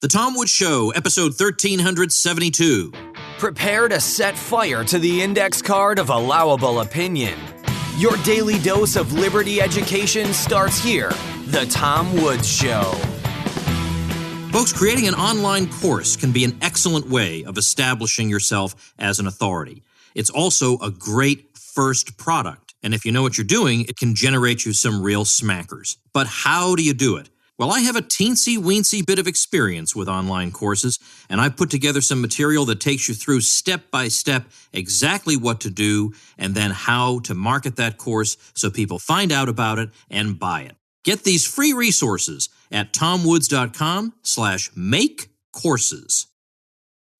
The Tom Woods Show, episode 1372. Prepare to set fire to the index card of allowable opinion. Your daily dose of liberty education starts here. The Tom Woods Show. Folks, creating an online course can be an excellent way of establishing yourself as an authority. It's also a great first product. And if you know what you're doing, it can generate you some real smackers. But how do you do it? Well, I have a teensy-weensy bit of experience with online courses, and I've put together some material that takes you through step-by-step exactly what to do and then how to market that course so people find out about it and buy it. Get these free resources at tomwoods.com/makecourses.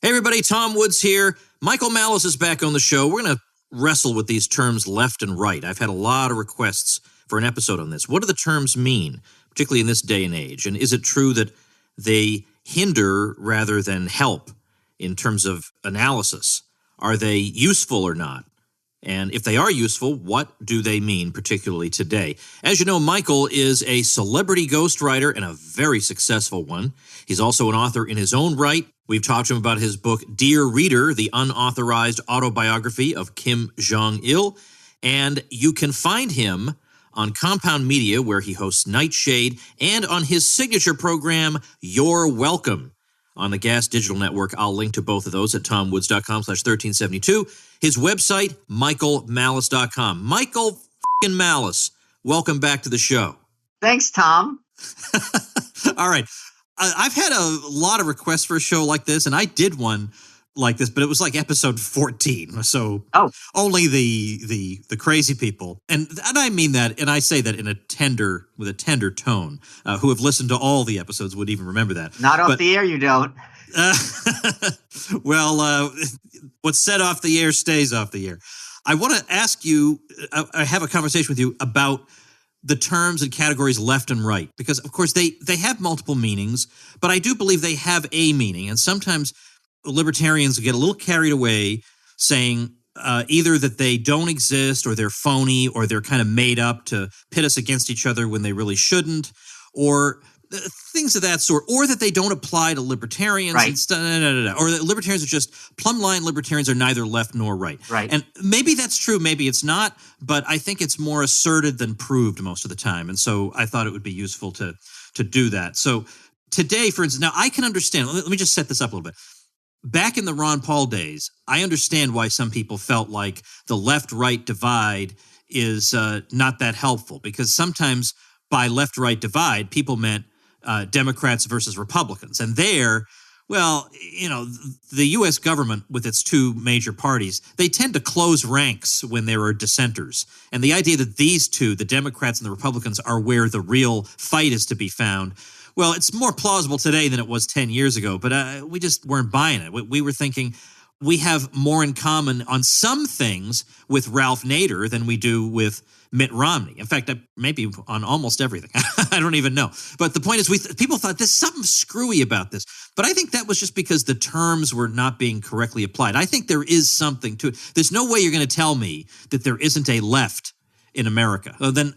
Hey everybody, Tom Woods here. Michael Malice is back on the show. We're going to wrestle with these terms left and right. I've had a lot of requests for an episode on this. What do the terms mean, particularly in this day and age? And is it true that they hinder rather than help in terms of analysis? Are they useful or not? And if they are useful, what do they mean, particularly today? As you know, Michael is a celebrity ghostwriter and a very successful one. He's also an author in his own right. We've talked to him about his book, Dear Reader, the unauthorized autobiography of Kim Jong-il. And you can find him on Compound Media, where he hosts Nightshade, and on his signature program, You're Welcome, on the Gas Digital Network. I'll link to both of those at tomwoods.com/1372. His website, michaelmalice.com. Michael f***ing Malice, welcome back to the show. Thanks, Tom. All right. I've had a lot of requests for a show like this, and I did one like this, but it was like episode 14. So only the crazy people, and I mean that, and I say that in a tender tone, who have listened to all the episodes would even remember that. Not off the air, you don't. Well, what's said off the air stays off the air. I want to ask you, I have a conversation with you about the terms and categories left and right, because of course they have multiple meanings, but I do believe they have a meaning, and sometimes libertarians get a little carried away saying either that they don't exist or they're phony or they're kind of made up to pit us against each other when they really shouldn't, or things of that sort, or that they don't apply to libertarians. Right. Or that libertarians are just plumb-line libertarians are neither left nor right. Right. And maybe that's true, maybe it's not, but I think it's more asserted than proved most of the time. And so I thought it would be useful to do that. So today, for instance, now I can understand, let me just set this up a little bit. Back in the Ron Paul days, I understand why some people felt like the left-right divide is not that helpful, because sometimes by left-right divide, people meant Democrats versus Republicans. And there, well, you know, the U.S. government with its two major parties, they tend to close ranks when there are dissenters. And the idea that these two, the Democrats and the Republicans, are where the real fight is to be found, well, it's more plausible today than it was 10 years ago, but we just weren't buying it. We were thinking we have more in common on some things with Ralph Nader than we do with Mitt Romney. In fact, maybe on almost everything. I don't even know. But the point is, people thought there's something screwy about this. But I think that was just because the terms were not being correctly applied. I think there is something to it. There's no way you're going to tell me that there isn't a left in America. Then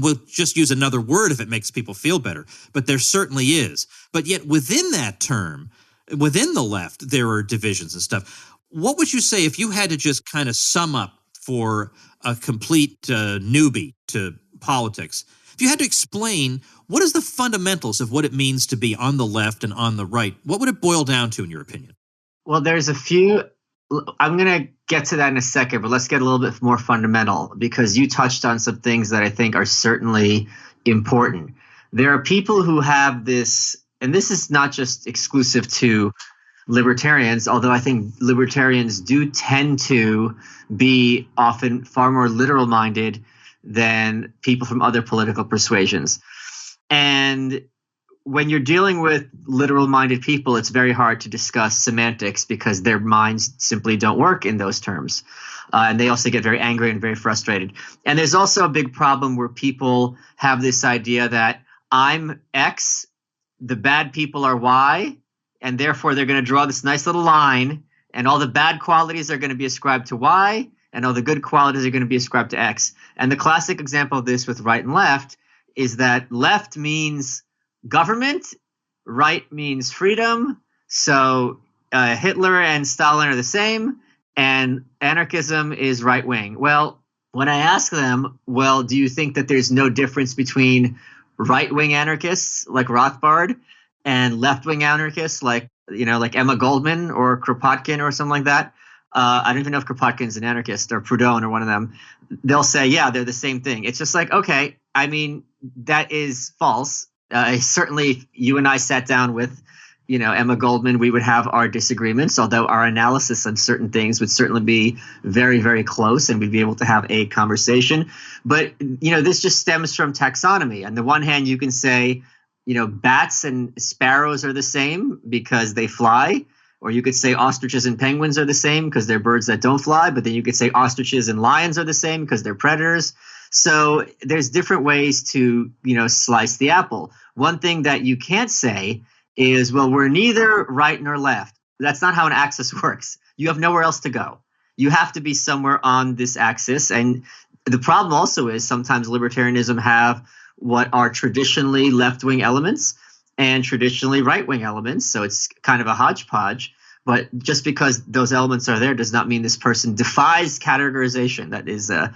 we'll just use another word if it makes people feel better. But there certainly is. But yet within that term, within the left, there are divisions and stuff. What would you say if you had to just kind of sum up for a complete newbie to politics, if you had to explain what is the fundamentals of what it means to be on the left and on the right, what would it boil down to in your opinion? Well, there's a few. I'm going to get to that in a second, but let's get a little bit more fundamental, because you touched on some things that I think are certainly important. There are people who have this, and this is not just exclusive to libertarians, although I think libertarians do tend to be often far more literal-minded than people from other political persuasions. And when you're dealing with literal-minded people, it's very hard to discuss semantics because their minds simply don't work in those terms. And they also get very angry and very frustrated. And there's also a big problem where people have this idea that I'm X, the bad people are Y, and therefore they're going to draw this nice little line, and all the bad qualities are going to be ascribed to Y, and all the good qualities are going to be ascribed to X. And the classic example of this with right and left is that left means government, right means freedom, so Hitler and Stalin are the same, and anarchism is right wing. Well, when I ask them, well, do you think that there's no difference between right wing anarchists like Rothbard and left wing anarchists like Emma Goldman or Kropotkin or something like that? I don't even know if Kropotkin's an anarchist or Proudhon or one of them. They'll say, yeah, they're the same thing. It's just like, okay, I mean, that is false. Certainly, if you and I sat down with, Emma Goldman, we would have our disagreements, although our analysis on certain things would certainly be very, very close and we'd be able to have a conversation. But, this just stems from taxonomy. On the one hand, you can say, bats and sparrows are the same because they fly. Or you could say ostriches and penguins are the same because they're birds that don't fly. But then you could say ostriches and lions are the same because they're predators. So there's different ways to, slice the apple. One thing that you can't say is, well, we're neither right nor left. That's not how an axis works. You have nowhere else to go. You have to be somewhere on this axis. And the problem also is sometimes libertarianism have what are traditionally left-wing elements and traditionally right-wing elements. So it's kind of a hodgepodge. But just because those elements are there does not mean this person defies categorization. That is a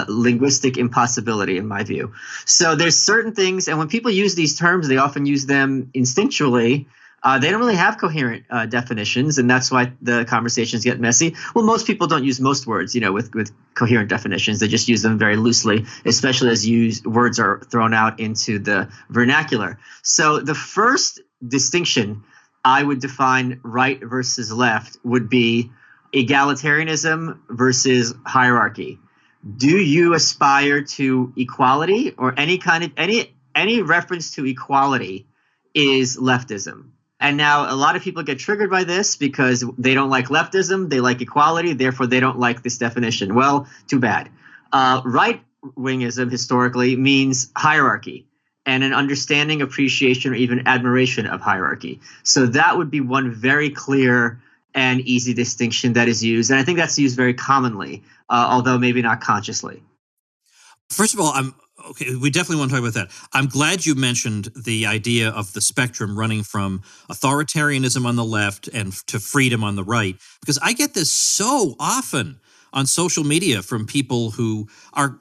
linguistic impossibility in my view. So there's certain things, and when people use these terms, they often use them instinctually. They don't really have coherent definitions, and that's why the conversations get messy. Well, most people don't use most words, with coherent definitions. They just use them very loosely, especially as words are thrown out into the vernacular. So the first distinction I would define right versus left would be egalitarianism versus hierarchy. Do you aspire to equality, or any reference to equality is leftism? And now a lot of people get triggered by this because they don't like leftism, they like equality, therefore they don't like this definition. Well, too bad. Right-wingism historically means hierarchy and an understanding, appreciation, or even admiration of hierarchy. So that would be one very clear and easy distinction that is used. And I think that's used very commonly, although maybe not consciously. First of all, we definitely want to talk about that. I'm glad you mentioned the idea of the spectrum running from authoritarianism on the left and to freedom on the right, because I get this so often on social media from people who are,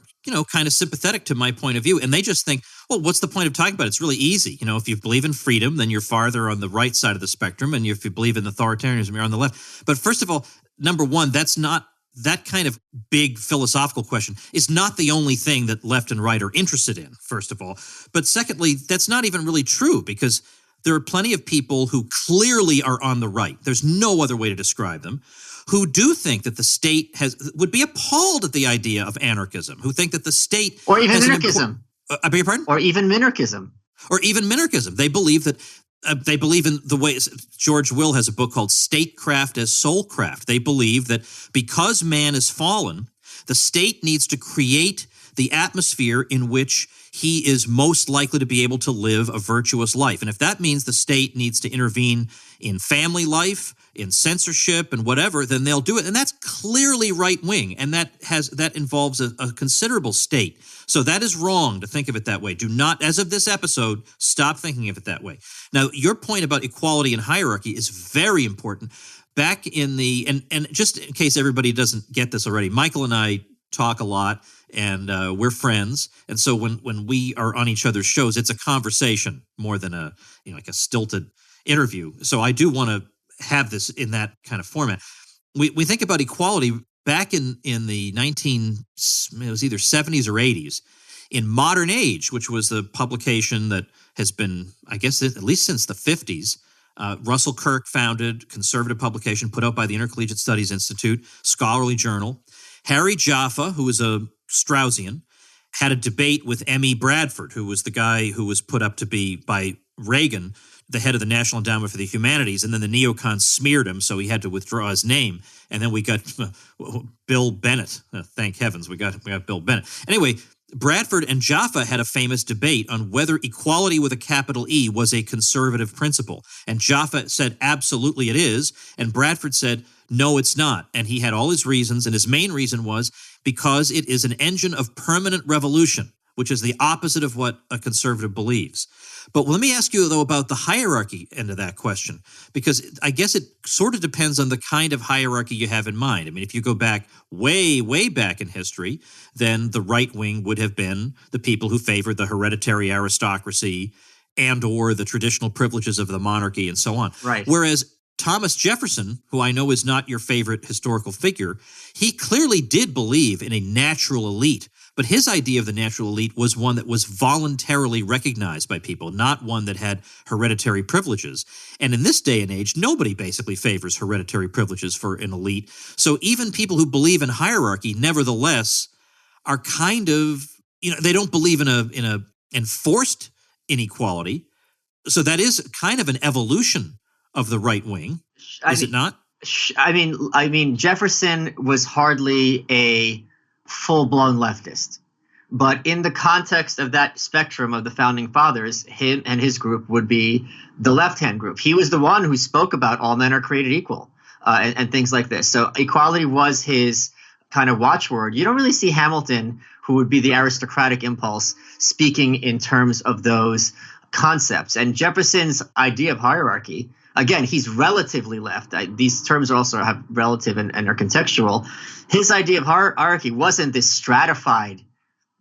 kind of sympathetic to my point of view. And they just think, well, what's the point of talking about it? It's really easy. If you believe in freedom, then you're farther on the right side of the spectrum. And if you believe in authoritarianism, you're on the left. But first of all, number one, that's not that kind of big philosophical question is not the only thing that left and right are interested in, first of all. But secondly, that's not even really true because there are plenty of people who clearly are on the right. There's no other way to describe them, who do think that the state would be appalled at the idea of anarchism, who think that the state or even minarchism. I beg your pardon? Or even minarchism. Or even minarchism. They believe that they believe in the way George Will has a book called Statecraft as Soulcraft. They believe that because man is fallen, the state needs to create the atmosphere in which he is most likely to be able to live a virtuous life. And if that means the state needs to intervene in family life, in censorship and whatever, then they'll do it. And that's clearly right wing. And that involves a considerable state. So that is wrong to think of it that way. Do not, as of this episode, stop thinking of it that way. Now, your point about equality and hierarchy is very important. Back in and just in case everybody doesn't get this already, Michael and I talk a lot and we're friends. And so when we are on each other's shows, it's a conversation more than like a stilted interview. So I do want to have this in that kind of format. We think about equality back in the it was either 70s or 80s, in Modern Age, which was the publication that has been, I guess, at least since the 50s, Russell Kirk founded, conservative publication put out by the Intercollegiate Studies Institute, scholarly journal. Harry Jaffa, who was a Straussian, had a debate with M.E. Bradford, who was the guy who was put up to be, by Reagan, the head of the National Endowment for the Humanities, and then the neocons smeared him, so he had to withdraw his name. And then we got Bill Bennett. Thank heavens, we got Bill Bennett. Anyway, Bradford and Jaffa had a famous debate on whether equality with a capital E was a conservative principle. And Jaffa said, absolutely it is. And Bradford said, no, it's not. And he had all his reasons. And his main reason was because it is an engine of permanent revolution. which is the opposite of what a conservative believes. But let me ask you, though, about the hierarchy end of that question, because I guess it sort of depends on the kind of hierarchy you have in mind. I mean, if you go back way, way back in history, then the right wing would have been the people who favored the hereditary aristocracy and or the traditional privileges of the monarchy and so on. Right. Whereas Thomas Jefferson, who I know is not your favorite historical figure, he clearly did believe in a natural elite, but his idea of the natural elite was one that was voluntarily recognized by people, not one that had hereditary privileges. And in this day and age, nobody basically favors hereditary privileges for an elite. So even people who believe in hierarchy, nevertheless, are kind of, they don't believe in a enforced inequality. So that is kind of an evolution of the right wing, is it not? I mean, Jefferson was hardly a full-blown leftist, but in the context of that spectrum of the founding fathers, him and his group would be the left-hand group. He was the one who spoke about all men are created equal and things like this. So equality was his kind of watchword. You don't really see Hamilton, who would be the aristocratic impulse, speaking in terms of those concepts. And Jefferson's idea of hierarchy, again, he's relatively left. These terms also have relative and are contextual. His idea of hierarchy wasn't this stratified,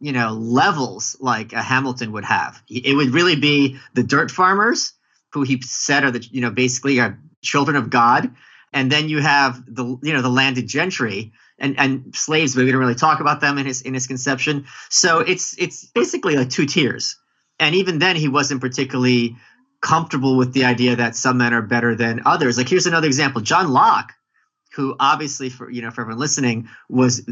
levels like a Hamilton would have. It would really be the dirt farmers, who he said are the, basically are children of God. And then you have the landed gentry and slaves, but we don't really talk about them in his conception. So it's basically like two tiers. And even then, he wasn't particularly comfortable with the idea that some men are better than others. Like, here's another example. John Locke, who obviously, for everyone listening, was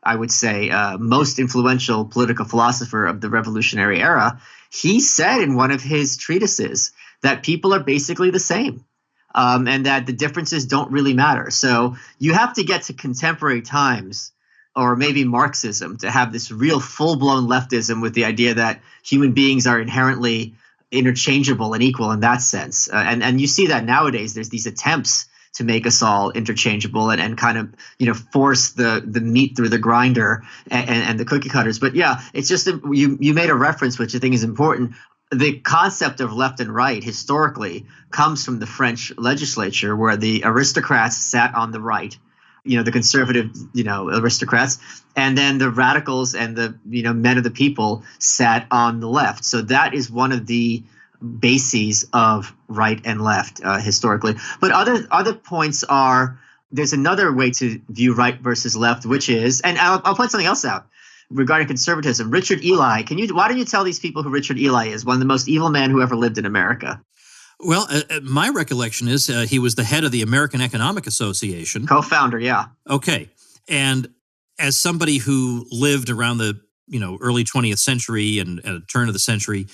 I would say, most influential political philosopher of the Revolutionary era. He said in one of his treatises that people are basically the same, and that the differences don't really matter. So you have to get to contemporary times, or maybe Marxism, to have this real full-blown leftism with the idea that human beings are inherently interchangeable and equal in that sense. And you see that nowadays. There's these attempts to make us all interchangeable and kind of, force the meat through the grinder and the cookie cutters. But yeah, it's just you made a reference, which I think is important. The concept of left and right historically comes from the French legislature, where the aristocrats sat on the right, the conservative, aristocrats, and then the radicals and the, men of the people sat on the left. So that is one of the bases of right and left historically. But other points are, there's another way to view right versus left, which is, and I'll point something else out regarding conservatism. Richard Ely, why don't you tell these people who Richard Ely is? One of the most evil men who ever lived in America. Well, my recollection is he was the head of the American Economic Association. Co-founder, yeah. Okay. And as somebody who lived around the early 20th century and turn of the century,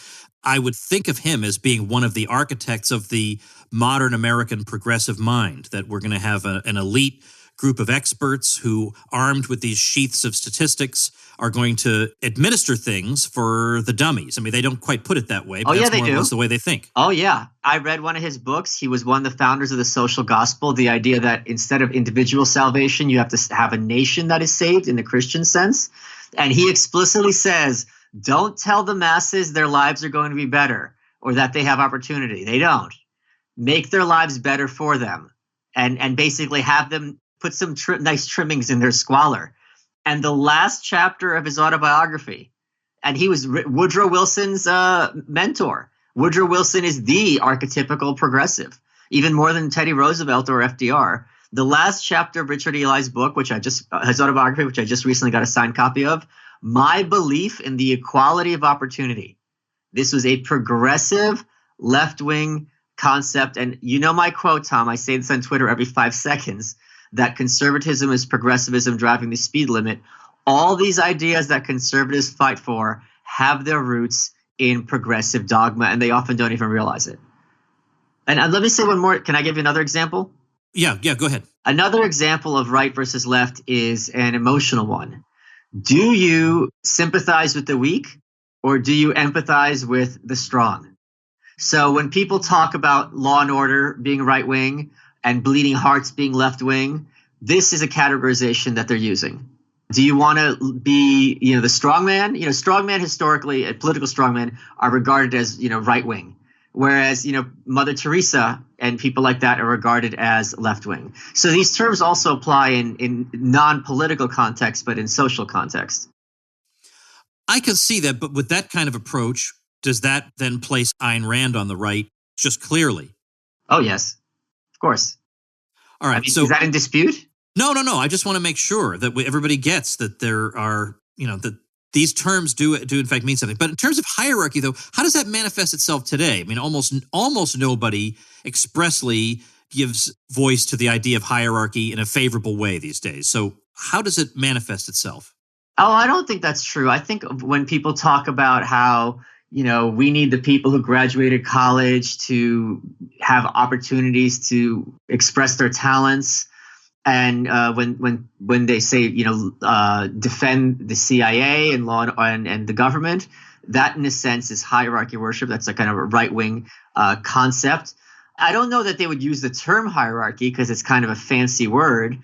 I would think of him as being one of the architects of the modern American progressive mind, that we're going to have an elite group of experts who, armed with these sheaths of statistics, are going to administer things for the dummies. I mean, they don't quite put it that way, but that's more or less the way they think. Oh, yeah. I read one of his books. He was one of the founders of the social gospel, the idea that instead of individual salvation, you have to have a nation that is saved in the Christian sense. And he explicitly says, don't tell the masses their lives are going to be better or that they have opportunity. They don't. Make their lives better for them and basically have them put some nice trimmings in their squalor. And the last chapter of his autobiography, and he was Woodrow Wilson's mentor. Woodrow Wilson is the archetypical progressive, even more than Teddy Roosevelt or FDR. The last chapter of Richard Ely's book, his autobiography, which I just recently got a signed copy of, My Belief in the Equality of Opportunity. This was a progressive left-wing concept. And you know my quote, Tom, I say this on Twitter every 5 seconds, that conservatism is progressivism driving the speed limit. All these ideas that conservatives fight for have their roots in progressive dogma, and they often don't even realize it. And let me say one more. Can I give you another example? Yeah, go ahead. Another example of right versus left is an emotional one. Do you sympathize with the weak, or do you empathize with the strong? So when people talk about Law and Order being right wing and Bleeding Hearts being left wing, this is a categorization that they're using. Do you want to be, the strongman? Strongman historically, political strongmen are regarded as, right wing, whereas, Mother Teresa and people like that are regarded as left wing. So these terms also apply in non-political context, but in social context. I can see that, but with that kind of approach, does that then place Ayn Rand on the right just clearly? Oh, yes, of course. All right. So is that in dispute? No. I just want to make sure that everybody gets that there are, that these terms do in fact mean something. But in terms of hierarchy, though, how does that manifest itself today? I mean, almost nobody expressly gives voice to the idea of hierarchy in a favorable way these days. So how does it manifest itself? Oh, I don't think that's true. I think when people talk about how, we need the people who graduated college to have opportunities to express their talents. And when they say, defend the CIA and law and the government, that in a sense is hierarchy worship. That's a kind of a right-wing concept. I don't know that they would use the term hierarchy because it's kind of a fancy word.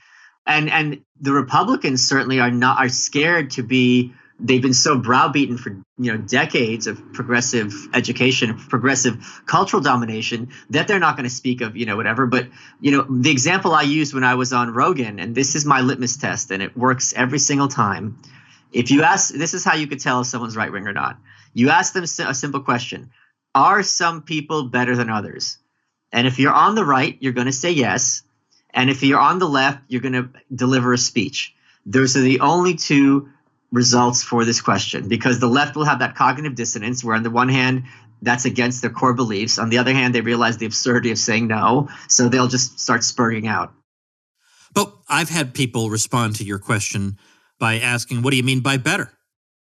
And the Republicans certainly are scared to be. They've been so browbeaten for decades of progressive education, progressive cultural domination that they're not going to speak of whatever. But the example I used when I was on Rogan, and this is my litmus test, and it works every single time. If you ask, this is how you could tell if someone's right wing or not. You ask them a simple question: are some people better than others? And if you're on the right, you're going to say yes. And if you're on the left, you're going to deliver a speech. Those are the only two results for this question, because the left will have that cognitive dissonance where on the one hand, that's against their core beliefs. On the other hand, they realize the absurdity of saying no. So they'll just start spurting out. But I've had people respond to your question by asking, what do you mean by better?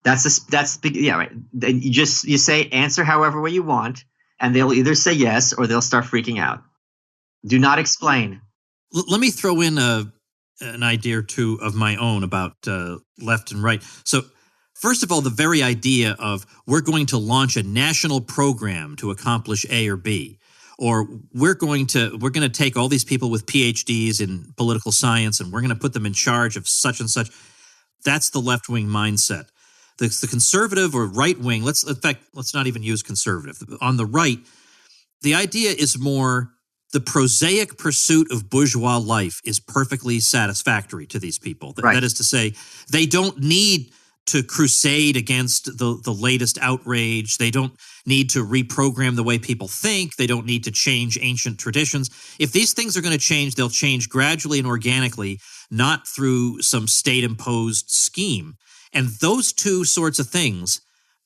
Yeah, right. You say answer however way you want, and they'll either say yes or they'll start freaking out. Do not explain. Let me throw in an idea or two of my own about left and right. So first of all, the very idea of we're going to launch a national program to accomplish A or B, or we're going to take all these people with PhDs in political science and we're going to put them in charge of such and such. That's the left-wing mindset. The conservative or right-wing, let's not even use conservative. On the right, the idea is more the prosaic pursuit of bourgeois life is perfectly satisfactory to these people. Right. That is to say, they don't need to crusade against the latest outrage. They don't need to reprogram the way people think. They don't need to change ancient traditions. If these things are going to change, they'll change gradually and organically, not through some state-imposed scheme. And those two sorts of things,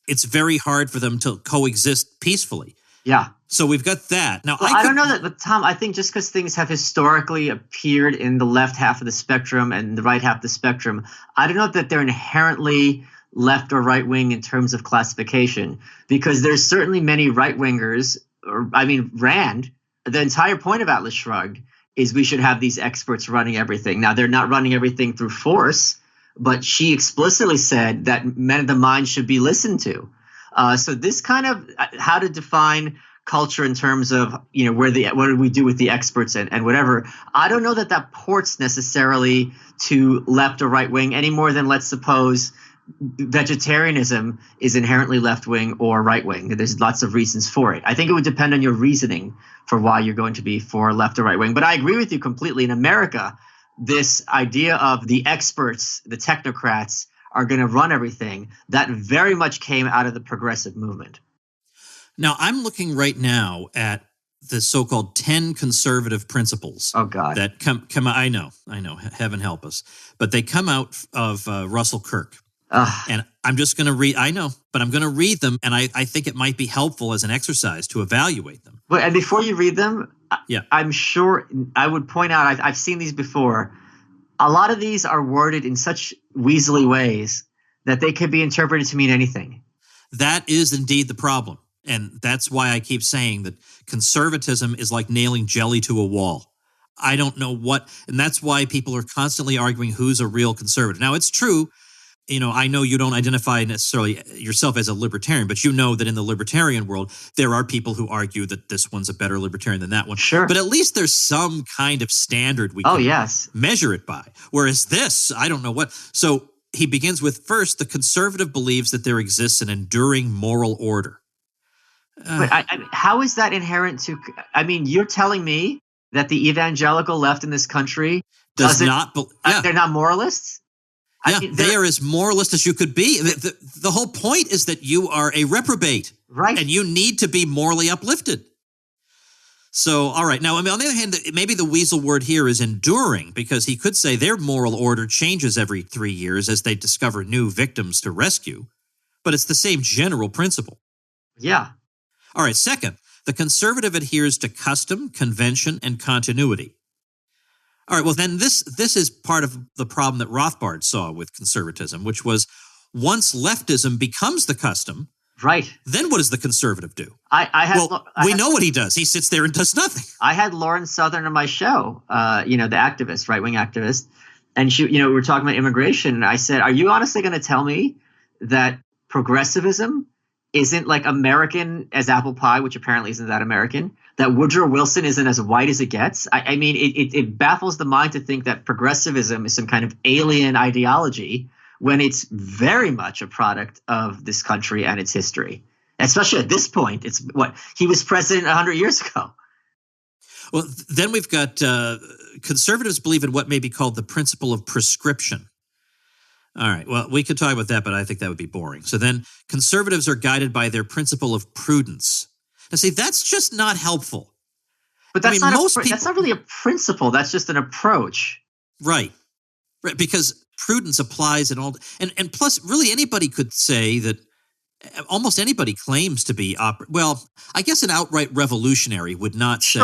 it's very hard for them to coexist peacefully. Yeah. So we've got that. Now, I don't know that, but Tom, I think just because things have historically appeared in the left half of the spectrum and the right half of the spectrum, I don't know that they're inherently left or right wing in terms of classification, because there's certainly many right wingers. Rand, the entire point of Atlas Shrugged is we should have these experts running everything. Now, they're not running everything through force, but she explicitly said that men of the mind should be listened to. So this kind of how to define culture in terms of, what do we do with the experts and whatever. I don't know that ports necessarily to left or right wing any more than, let's suppose, vegetarianism is inherently left wing or right wing. There's lots of reasons for it. I think it would depend on your reasoning for why you're going to be for left or right wing. But I agree with you completely. In America, this idea of the experts, the technocrats, are going to run everything, that very much came out of the progressive movement. Now, I'm looking right now at the so-called 10 conservative principles. Oh, God. That come out. I know, heaven help us. But they come out of Russell Kirk. And I'm just going to read, I know, but I'm going to read them, and I think it might be helpful as an exercise to evaluate them. But and before you read them, yeah, I'm sure I would point out, I've seen these before. A lot of these are worded in such weaselly ways that they could be interpreted to mean anything. That is indeed the problem. And that's why I keep saying that conservatism is like nailing jelly to a wall. I don't know what, and that's why people are constantly arguing who's a real conservative. Now, it's true, I know you don't identify necessarily yourself as a libertarian, but you know that in the libertarian world, there are people who argue that this one's a better libertarian than that one. Sure. But at least there's some kind of standard we can yes. measure it by. Whereas this, I don't know what. So he begins with, first, the conservative believes that there exists an enduring moral order. But how is that inherent to? I mean, you're telling me that the evangelical left in this country does not. They're not moralists. Yeah, they are as moralist as you could be. The whole point is that you are a reprobate, right? And you need to be morally uplifted. So, all right. Now, I mean, on the other hand, maybe the weasel word here is enduring, because he could say their moral order changes every 3 years as they discover new victims to rescue. But it's the same general principle. Yeah. All right. Second, the conservative adheres to custom, convention, and continuity. All right. Well, then this is part of the problem that Rothbard saw with conservatism, which was once leftism becomes the custom, right, then what does the conservative do? We know what he does. He sits there and does nothing. I had Lauren Southern on my show, the activist, right-wing activist, and she, we were talking about immigration, and I said, "Are you honestly going to tell me that progressivism isn't like American as apple pie, which apparently isn't that American? That Woodrow Wilson isn't as white as it gets?" I mean, it baffles the mind to think that progressivism is some kind of alien ideology, when it's very much a product of this country and its history. Especially at this point, it's what he was president 100 years ago. Well, then we've got conservatives believe in what may be called the principle of prescription. All right, well, we could talk about that, but I think that would be boring. So then conservatives are guided by their principle of prudence. Now, see, that's just not helpful. But that's that's not really a principle. That's just an approach. Right, because prudence applies in all, and plus, really anybody could say that. Almost anybody claims to be well, I guess an outright revolutionary would not say.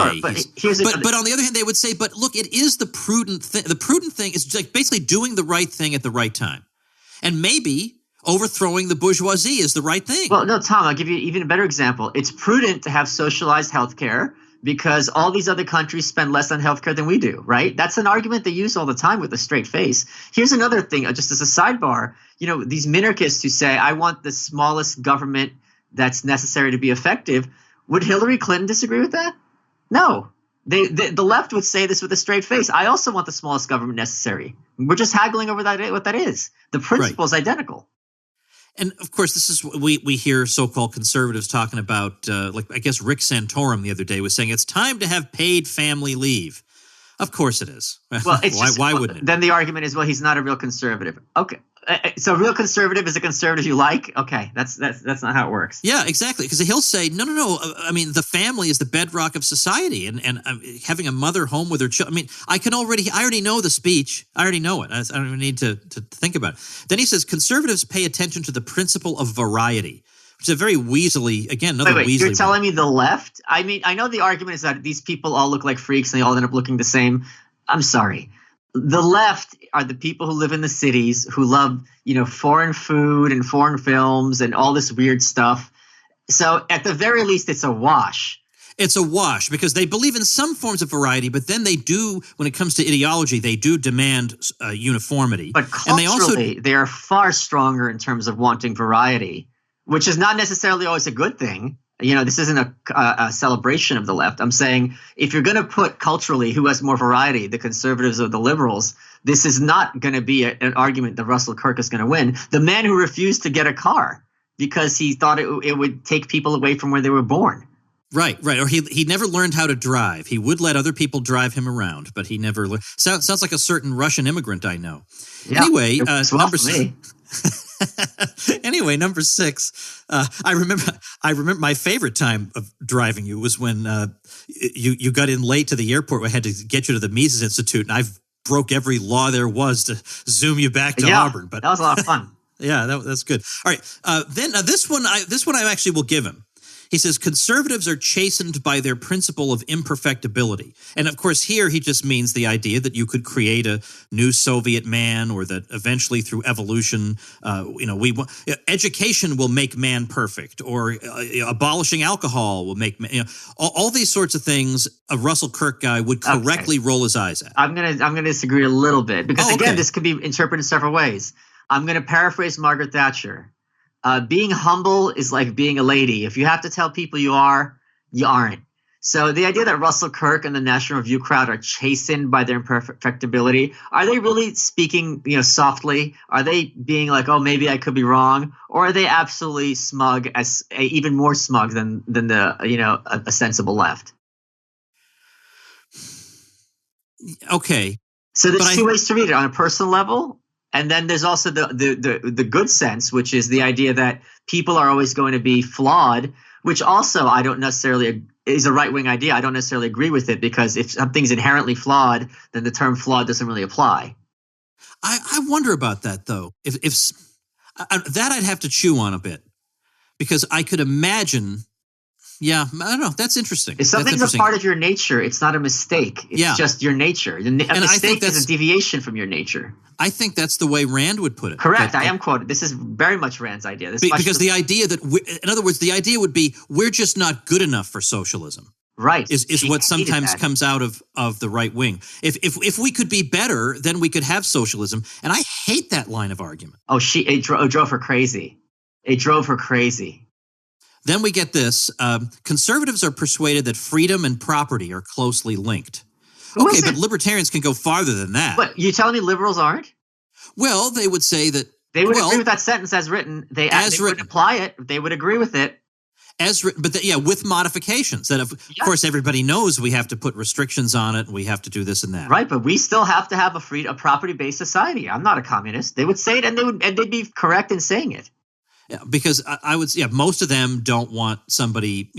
Sure, but on the other hand, they would say, "But look, it is the prudent thing. The prudent thing is like basically doing the right thing at the right time, and maybe overthrowing the bourgeoisie is the right thing." Well, no, Tom, I'll give you even a better example. It's prudent to have socialized healthcare, because all these other countries spend less on healthcare than we do, right? That's an argument they use all the time with a straight face. Here's another thing, just as a sidebar, these minarchists who say, "I want the smallest government that's necessary to be effective." Would Hillary Clinton disagree with that? No. The left would say this with a straight face. I also want the smallest government necessary. We're just haggling over what that is. The principle is identical. And, of course, this is we hear so-called conservatives talking about, I guess Rick Santorum the other day was saying it's time to have paid family leave. Of course it is. Well, why wouldn't it? Then the argument is, well, he's not a real conservative. Okay. So real conservative is a conservative you like? Okay, that's not how it works. Yeah, exactly. Because he'll say, no. I mean, the family is the bedrock of society, and having a mother home with her children. I mean, I already know the speech. I already know it. I don't even need to think about it. Then he says, conservatives pay attention to the principle of variety, which is a very weaselly, again, another wait, weaselly. You're telling me the left? I mean, I know the argument is that these people all look like freaks and they all end up looking the same. I'm sorry. The left are the people who live in the cities, who love, foreign food and foreign films and all this weird stuff. So at the very least, it's a wash. It's a wash because they believe in some forms of variety, but then they do, when it comes to ideology, they do demand uniformity. But culturally, they are far stronger in terms of wanting variety, which is not necessarily always a good thing. This isn't a celebration of the left. I'm saying if you're going to put culturally who has more variety, the conservatives or the liberals, this is not going to be an argument that Russell Kirk is going to win. The man who refused to get a car because he thought it would take people away from where they were born. Right. Or he never learned how to drive. He would let other people drive him around, but he never learned. Sounds like a certain Russian immigrant I know. Yeah, anyway, number 6. Anyway, number 6. I remember my favorite time of driving you was when you got in late to the airport. I had to get you to the Mises Institute, and I broke every law there was to zoom you back to Auburn. But that was a lot of fun. Yeah, that's good. All right, then this one I actually will give him. He says conservatives are chastened by their principle of imperfectibility. And of course, here he just means the idea that you could create a new Soviet man, or that eventually through evolution, education will make man perfect, or abolishing alcohol will make man, all these sorts of things a Russell Kirk guy would correctly roll his eyes at. I'm gonna disagree a little bit because again, this could be interpreted several ways. I'm going to paraphrase Margaret Thatcher. Being humble is like being a lady. If you have to tell people you are, you aren't. So the idea that Russell Kirk and the National Review crowd are chastened by their imperfectibility, are they really speaking, softly? Are they being like, oh, maybe I could be wrong? Or are they absolutely smug, even more smug than a sensible left? Okay. So there's two ways to read it: on a personal level, and then there's also the good sense, which is the idea that people are always going to be flawed, which also I don't necessarily is a right-wing idea. I don't necessarily agree with it, because if something's inherently flawed, then the term flawed doesn't really apply. I wonder about that, though. If that I'd have to chew on a bit, because I could imagine. Yeah, I don't know. That's interesting. If something's a part of your nature, it's not a mistake. It's just your nature. A mistake is a deviation from your nature. I think that's the way Rand would put it. Correct. I am quoted. This is very much Rand's idea. Because the idea that, in other words, the idea would be we're just not good enough for socialism. Right. Is what sometimes comes out of the right wing. If we could be better, then we could have socialism. And I hate that line of argument. Oh, it drove her crazy. It drove her crazy. Then we get this. Conservatives are persuaded that freedom and property are closely linked. Okay, but libertarians can go farther than that. But you telling me liberals aren't? Well, they would say that they would agree with that sentence as written. They would apply it. They would agree with it as written. But with modifications. That of course everybody knows we have to put restrictions on it. And we have to do this and that. Right, but we still have to have a property-based society. I'm not a communist. They would say it, and they'd be correct in saying it. Yeah, because I would. Yeah, most of them don't want somebody.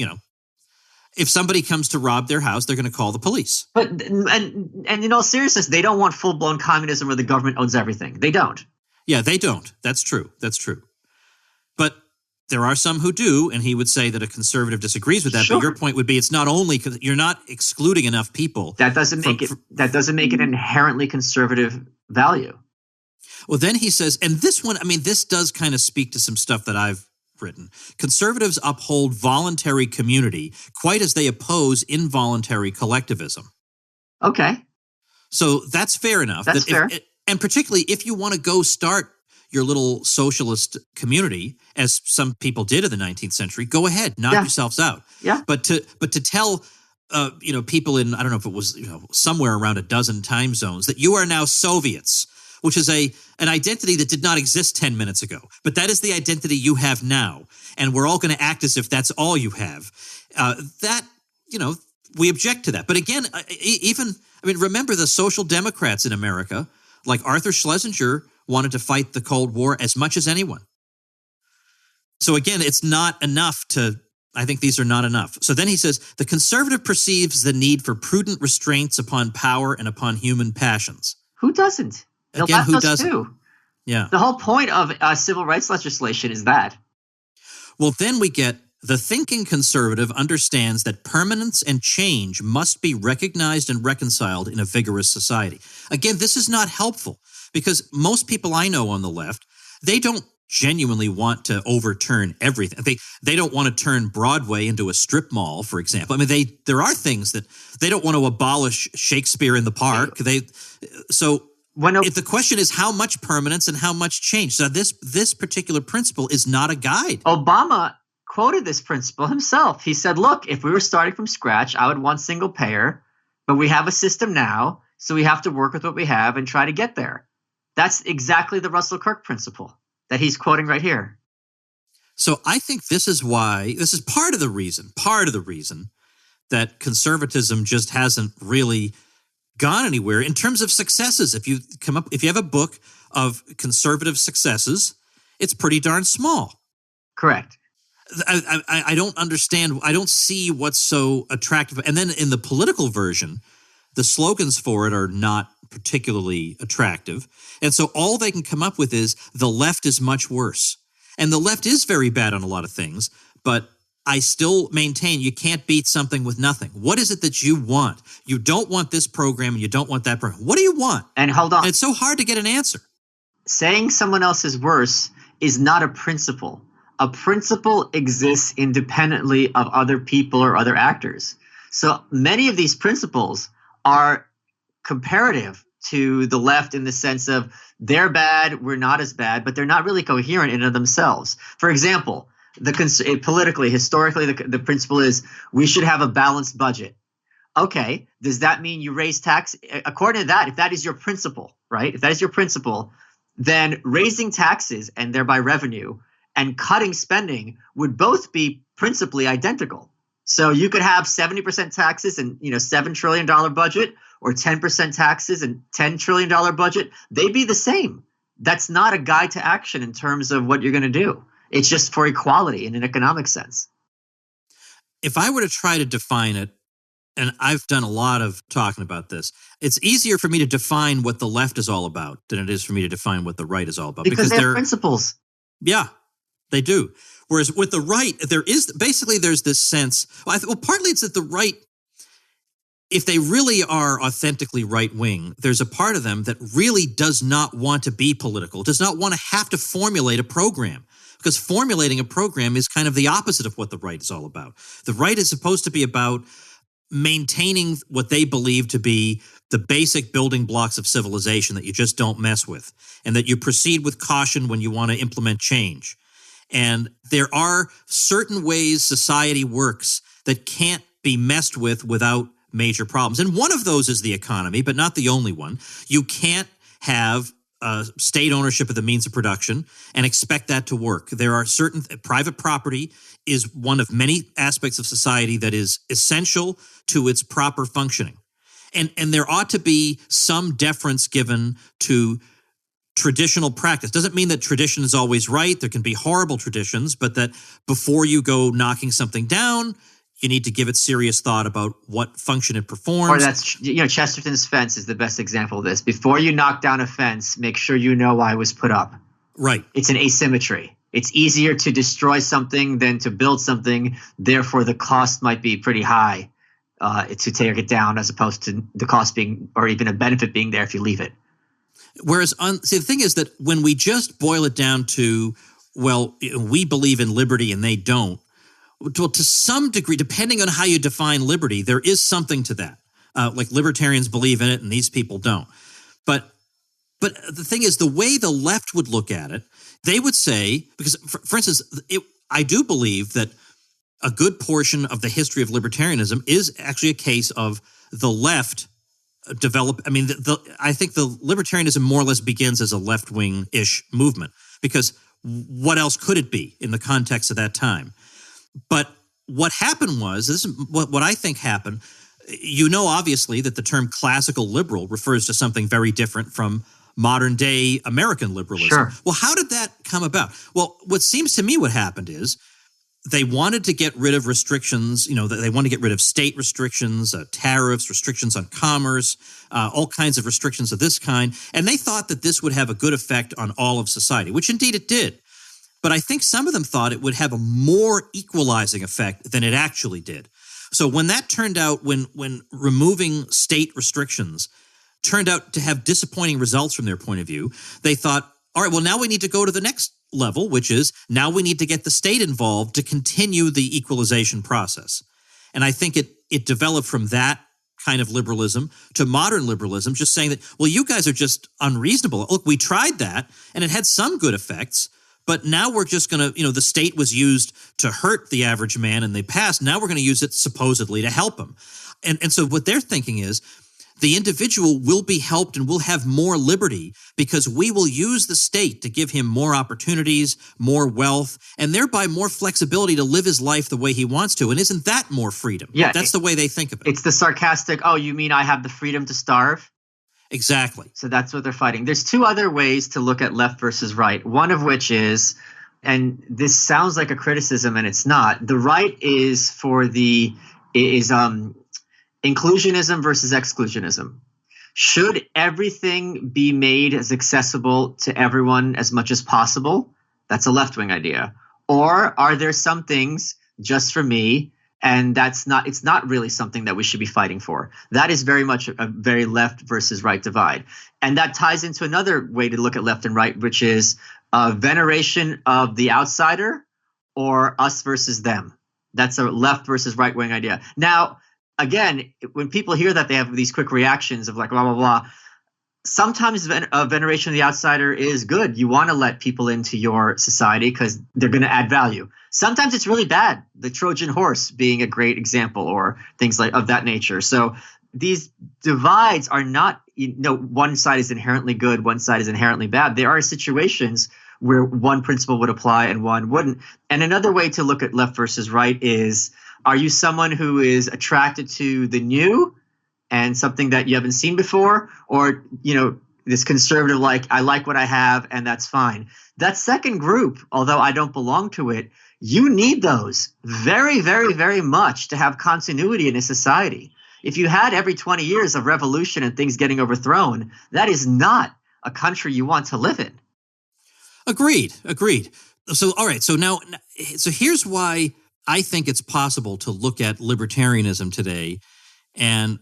If somebody comes to rob their house, they're going to call the police. But and in all seriousness, they don't want full-blown communism where the government owns everything. They don't. Yeah, they don't. That's true. That's true. But there are some who do, and he would say that a conservative disagrees with that. Sure. But your point would be it's not only because you're not excluding enough people. That doesn't make it inherently conservative value. Well, then he says, and this one, this does kind of speak to some stuff that I've written. Conservatives uphold voluntary community quite as they oppose involuntary collectivism. Okay. So that's fair enough. That's fair. And particularly if you want to go start your little socialist community, as some people did in the 19th century, go ahead, knock yourselves out. Yeah. But to tell people in, I don't know if it was somewhere around a dozen time zones that you are now Soviets, which is an identity that did not exist 10 minutes ago. But that is the identity you have now. And we're all going to act as if that's all you have. We object to that. But again, remember the social democrats in America, like Arthur Schlesinger, wanted to fight the Cold War as much as anyone. So again, it's not enough I think these are not enough. So then he says, the conservative perceives the need for prudent restraints upon power and upon human passions. Who doesn't? Again, who doesn't? Too. Yeah. The whole point of civil rights legislation is that. Well, then we get the thinking conservative understands that permanence and change must be recognized and reconciled in a vigorous society. Again, this is not helpful because most people I know on the left, they don't genuinely want to overturn everything. They don't want to turn Broadway into a strip mall, for example. There are things that they don't want to abolish Shakespeare in the Park. If the question is how much permanence and how much change. So this particular principle is not a guide. Obama quoted this principle himself. He said, look, if we were starting from scratch, I would want single payer, but we have a system now, so we have to work with what we have and try to get there. That's exactly the Russell Kirk principle that he's quoting right here. So I think this is part of the reason that conservatism just hasn't really gone anywhere in terms of successes. If you have a book of conservative successes, it's pretty darn small. Correct. I don't understand. I don't see what's so attractive. And then in the political version, the slogans for it are not particularly attractive. And so all they can come up with is the left is much worse. And the left is very bad on a lot of things, but I still maintain you can't beat something with nothing. What is it that you want? You don't want this program and you don't want that program. What do you want? And hold on. And it's so hard to get an answer. Saying someone else is worse is not a principle. A principle exists independently of other people or other actors. So many of these principles are comparative to the left in the sense of they're bad, we're not as bad, but they're not really coherent in and of themselves. For example, politically, historically, the principle is we should have a balanced budget. Okay, does that mean you raise tax? According to that, if that is your principle, right? If that is your principle, then raising taxes and thereby revenue and cutting spending would both be principally identical. So you could have 70% taxes and $7 trillion budget, or 10% taxes and $10 trillion budget. They'd be the same. That's not a guide to action in terms of what you're going to do. It's just for equality in an economic sense. If I were to try to define it, and I've done a lot of talking about this, it's easier for me to define what the left is all about than it is for me to define what the right is all about. Because they have principles. Yeah, they do. Whereas with the right, there's this sense, partly it's that the right, if they really are authentically right-wing, there's a part of them that really does not want to be political, does not want to have to formulate a program. Because formulating a program is kind of the opposite of what the right is all about. The right is supposed to be about maintaining what they believe to be the basic building blocks of civilization that you just don't mess with, and that you proceed with caution when you want to implement change. And there are certain ways society works that can't be messed with without major problems. And one of those is the economy, but not the only one. You can't have state ownership of the means of production and expect that to work. There are certain private property is one of many aspects of society that is essential to its proper functioning. And there ought to be some deference given to traditional practice. Doesn't mean that tradition is always right. There can be horrible traditions, but that before you go knocking something down, you need to give it serious thought about what function it performs. Or that's, Chesterton's fence is the best example of this. Before you knock down a fence, make sure you know why it was put up. Right. It's an asymmetry. It's easier to destroy something than to build something. Therefore, the cost might be pretty high to take it down, as opposed to the cost being, or even a benefit being there if you leave it. Whereas, the thing is that when we just boil it down to, well, we believe in liberty and they don't, well, to some degree, depending on how you define liberty, there is something to that. Like libertarians believe in it and these people don't. But the thing is, the way the left would look at it, they would say, because, for instance, I do believe that a good portion of the history of libertarianism is actually a case of the left develop. I mean, I think the libertarianism more or less begins as a left-wing-ish movement, because what else could it be in the context of that time? But what happened was, this is what I think happened, obviously that the term classical liberal refers to something very different from modern day American liberalism. Sure. Well, how did that come about? Well, what seems to me what happened is they wanted to get rid of restrictions, they wanted to get rid of state restrictions, tariffs, restrictions on commerce, all kinds of restrictions of this kind. And they thought that this would have a good effect on all of society, which indeed it did. But I think some of them thought it would have a more equalizing effect than it actually did. So when that turned out, when removing state restrictions turned out to have disappointing results from their point of view, they thought, all right, well, now we need to go to the next level, which is now we need to get the state involved to continue the equalization process. And I think it developed from that kind of liberalism to modern liberalism, just saying that, well, you guys are just unreasonable. Look, we tried that and it had some good effects, but now we're just going to, the state was used to hurt the average man in the past. Now we're going to use it supposedly to help him. And so what they're thinking is the individual will be helped and will have more liberty because we will use the state to give him more opportunities, more wealth, and thereby more flexibility to live his life the way he wants to. And isn't that more freedom? Yeah. That's the way they think of it. It's the sarcastic, oh, you mean I have the freedom to starve? Exactly. So that's what they're fighting. There's two other ways to look at left versus right. One of which is, and this sounds like a criticism and it's not, the right is inclusionism versus exclusionism. Should everything be made as accessible to everyone as much as possible? That's a left-wing idea. Or are there some things just for me, and it's not really something that we should be fighting for? That is very much a very left versus right divide. And that ties into another way to look at left and right, which is veneration of the outsider or us versus them. That's a left versus right-wing idea. Now, again, when people hear that, they have these quick reactions of like, blah, blah, blah. Sometimes veneration of the outsider is good. You want to let people into your society because they're going to add value. Sometimes it's really bad. The Trojan horse being a great example, or things like of that nature. So these divides are not, one side is inherently good, one side is inherently bad. There are situations where one principle would apply and one wouldn't. And another way to look at left versus right is, are you someone who is attracted to the new and something that you haven't seen before? Or, this conservative, like, I like what I have and that's fine. That second group, although I don't belong to it, you need those very, very, very much to have continuity in a society. If you had every 20 years of revolution and things getting overthrown, that is not a country you want to live in. Agreed. So, all right. So here's why I think it's possible to look at libertarianism today. And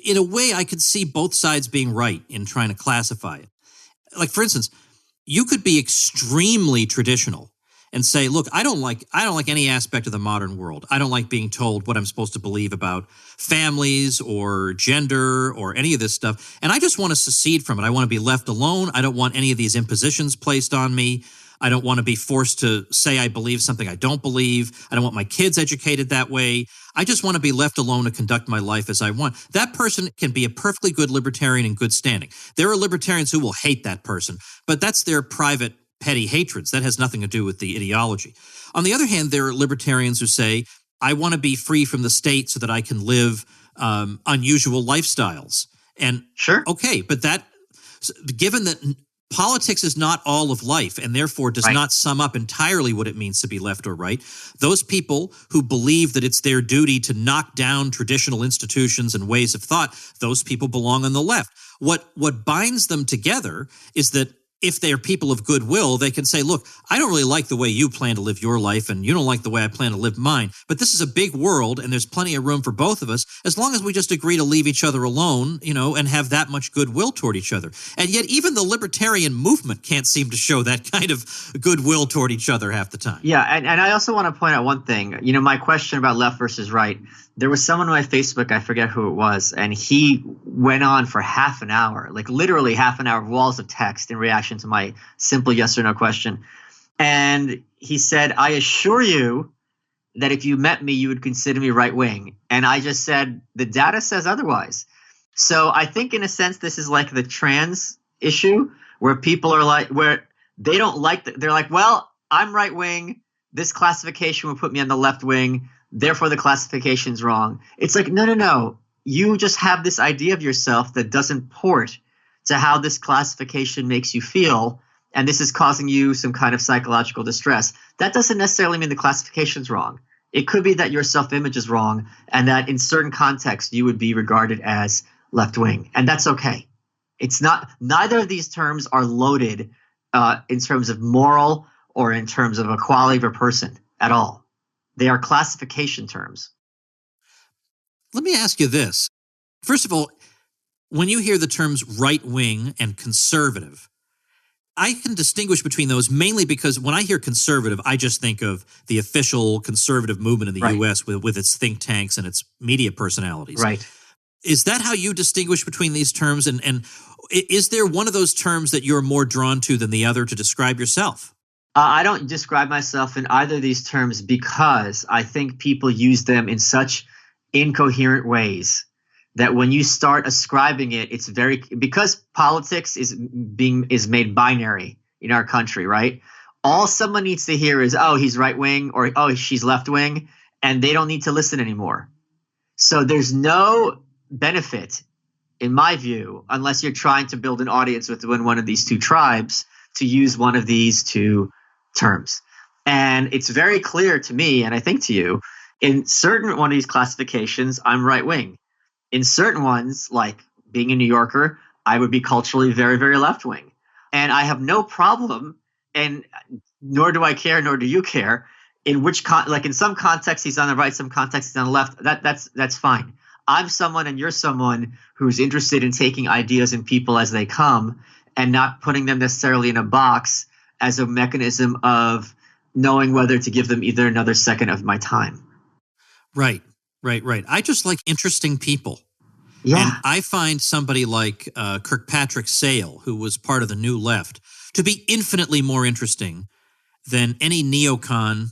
in a way, I could see both sides being right in trying to classify it. Like, for instance, you could be extremely traditional and say, look, I don't like any aspect of the modern world. I don't like being told what I'm supposed to believe about families or gender or any of this stuff. And I just want to secede from it. I want to be left alone. I don't want any of these impositions placed on me. I don't want to be forced to say I believe something I don't believe. I don't want my kids educated that way. I just want to be left alone to conduct my life as I want. That person can be a perfectly good libertarian in good standing. There are libertarians who will hate that person, but that's their private petty hatreds. That has nothing to do with the ideology. On the other hand, there are libertarians who say, I want to be free from the state so that I can live unusual lifestyles. And sure, okay, but given that politics is not all of life and therefore does not sum up entirely what it means to be left or right, those people who believe that it's their duty to knock down traditional institutions and ways of thought, those people belong on the left. What binds them together is that if they're people of goodwill, they can say, look, I don't really like the way you plan to live your life, and you don't like the way I plan to live mine. But this is a big world, and there's plenty of room for both of us, as long as we just agree to leave each other alone, and have that much goodwill toward each other. And yet even the libertarian movement can't seem to show that kind of goodwill toward each other half the time. Yeah, and I also want to point out one thing. My question about left versus right, there was someone on my Facebook, I forget who it was, and he went on for half an hour, like literally half an hour of walls of text in reaction to my simple yes or no question. And he said, I assure you that if you met me, you would consider me right wing. And I just said, the data says otherwise. So I think in a sense, this is like the trans issue where people are like, where they don't like, they're like, well, I'm right wing. This classification would put me on the left wing. Therefore, the classification's wrong. It's like, no. You just have this idea of yourself that doesn't port to how this classification makes you feel, and this is causing you some kind of psychological distress. That doesn't necessarily mean the classification's wrong. It could be that your self-image is wrong, and that in certain contexts you would be regarded as left-wing, and that's okay. It's not. Neither of these terms are loaded in terms of moral or in terms of a quality of a person at all. They are classification terms. Let me ask you this. First of all, when you hear the terms right-wing and conservative, I can distinguish between those mainly because when I hear conservative, I just think of the official conservative movement in the U.S. with its think tanks and its media personalities. Right. Is that how you distinguish between these terms? And is there one of those terms that you're more drawn to than the other to describe yourself? I don't describe myself in either of these terms because I think people use them in such incoherent ways that when you start ascribing it, it's because politics is made binary in our country, right? All someone needs to hear is, oh, he's right wing, or oh, she's left wing, and they don't need to listen anymore. So there's no benefit, in my view, unless you're trying to build an audience within one of these two tribes, to use one of these two terms. And it's very clear to me, and I think to you, in certain one of these classifications, I'm right wing. In certain ones, like being a New Yorker, I would be culturally very, very left wing. And I have no problem, and nor do I care, nor do you care, in which like in some contexts he's on the right, some contexts he's on the left. That's fine. I'm someone and you're someone who's interested in taking ideas and people as they come and not putting them necessarily in a box as a mechanism of knowing whether to give them either another second of my time. Right. I just like interesting people. Yeah. And I find somebody like Kirkpatrick Sale, who was part of the New Left, to be infinitely more interesting than any neocon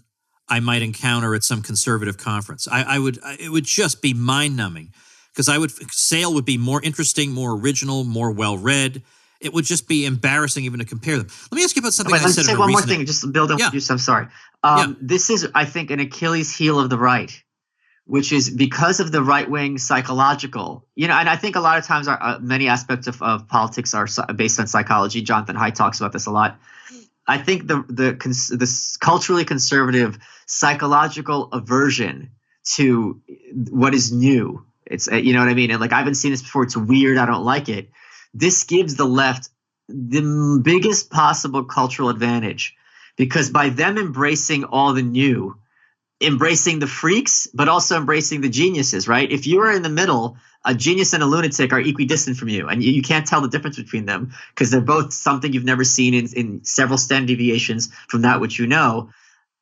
I might encounter at some conservative conference. It would just be mind-numbing because Sale would be more interesting, more original, more well-read. It would just be embarrassing even to compare them. Let me ask you about something I said in a recent... Let me say one more thing, just to build up to you. I'm sorry. This is, I think, an Achilles heel of the right, which is because of the right-wing psychological, and I think a lot of times many aspects of politics are based on psychology. Jonathan Haidt talks about this a lot. I think the culturally conservative psychological aversion to what is new. It's you know what I mean? And like, I haven't seen this before. It's weird. I don't like it. This gives the left the biggest possible cultural advantage because by them embracing all the new, embracing the freaks, but also embracing the geniuses, right? If you are in the middle, a genius and a lunatic are equidistant from you, and you can't tell the difference between them because they're both something you've never seen in several standard deviations from that which you know.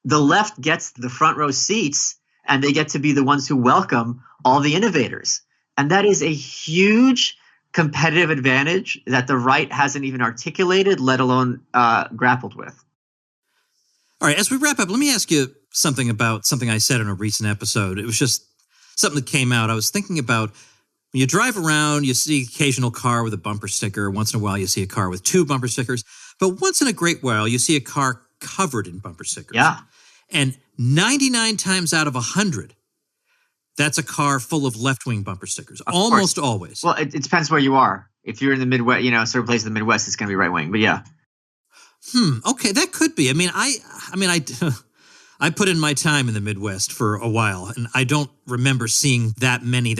The left gets the front row seats, and they get to be the ones who welcome all the innovators. And that is a huge competitive advantage that the right hasn't even articulated, let alone grappled with. All right, as we wrap up, let me ask you something about something I said in a recent episode. It was just something that came out. I was thinking about when you drive around, you see occasional car with a bumper sticker. Once in a while, you see a car with 2 bumper stickers. But once in a great while, you see a car covered in bumper stickers. Yeah. And 99 times out of 100, that's a car full of left-wing bumper stickers. Almost always. Well, it depends where you are. If you're in the Midwest, certain places in the Midwest, it's going to be right-wing. But yeah. Okay, that could be. I mean, I put in my time in the Midwest for a while, and I don't remember seeing that many.